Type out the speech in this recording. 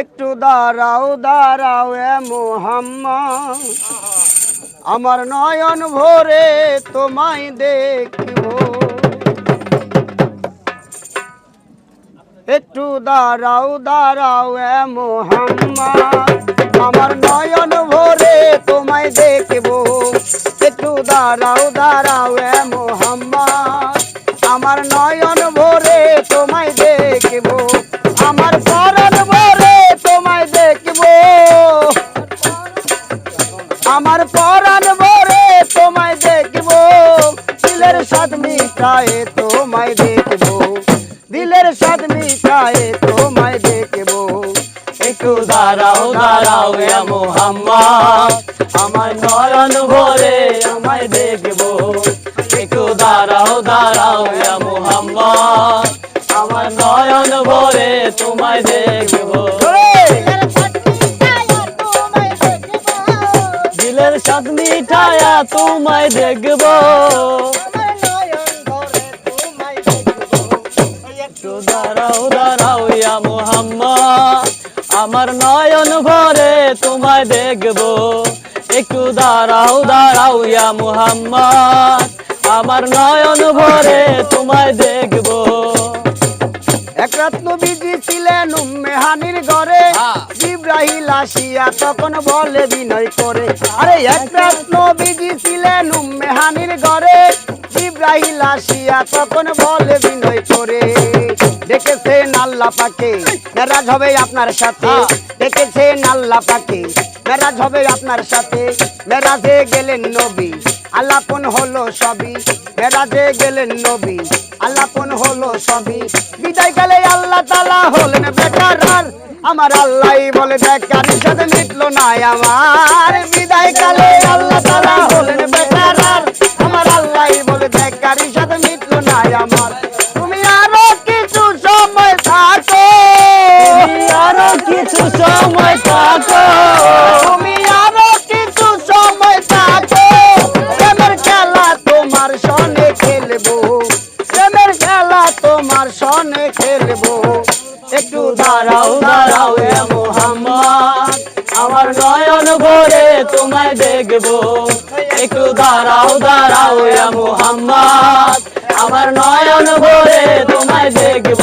একটু দাঁড়াও দাঁড়াও এ মুহাম্মদ, আমার নয়ন ভরে তোমায় দেখব। একটু দাঁড়াও দাঁড়াও এ মুহাম্মদ, আমার নয়ন ভরে তোমায় দেখব। একটু দাঁড়াও দাঁড়াও এ মুহাম্মদ, আমার নয়ন ভরে তোমায় দেখব। আমার পরাণ ভরে তোমায় দেখব, আমার পরাণ ভরে তোমায় দেখব। দিলের স্বাদ মিটায়ে তোমায় দেখব, দিলের স্বাদ মিটায়ে তোমায় দেখব। একটু দাঁড়াও দাঁড়াও ইয়া মুহাম্মদ, আমার নয়ন ভরে আমায় দেখব। একটু দাঁড়াও দাঁড়াও ইয়া মুহাম্মদ, আমার নয়ন ভরে তোমায় দেখব। দিলের স্বাদ মিঠায়া তোমায় দেখব। একটু দাঁড়াও দাঁড়াও ইয়া মুহাম্মদ, আমার নয়ন ভরে তোমায় দেখব। একটু দাঁড়াও দাঁড়াও ইয়া মুহাম্মদ, আমার নয়ন ভরে তোমায় দেখব। এক রাত নবীজি ছিলেন উম্মে হানির ঘরে, জিবরাইল আসিয়া তখন বলে বিনয় করে। আরে এক রাত নবীজি ছিলেন উম্মে হানির ঘরে, জিবরাইল আসিয়া তখন বলে বিনয় করে। ডেকেছেন আল্লাহ পাকে মেরাজ হবে আপনার সাথে, ডেকেছেন আল্লাহ পাকে মেরাজ হবে আপনার সাথে। মেরাজে গেলেন নবী আল্লাপন হলো সবই, মেরাজে গেলেন নবী আল্লাপন হলো সবই। বিদায় গেলে আল্লাহ তাআলা হলেন বেকার, আমার আল্লাহ বলে বেকার সাথে মিটলো না আমার। বিদায় গেলে আল্লাহ তাআলা হলেন বেকার, আমার আল্লাহ বলে বেকার সাথে মিটলো না আমার। তুমি আরো কিছু সময় থাকো, তুমি আরো কিছু সময় থাকো, তুমি আরো কিছু সময় থাকো। প্রেমের খেলা তোমার সনে খেলবো, প্রেমের খেলা তোমার সনে খেলবো। একটু দাঁড়াও দাঁড়াও ইয়া মুহাম্মদ, আমার নয়ন ভরে তোমায় দেখব। একটু দাঁড়াও দাঁড়াও ইয়া মুহাম্মদ, আমার নয়ন ভরে তোমায় দেখব।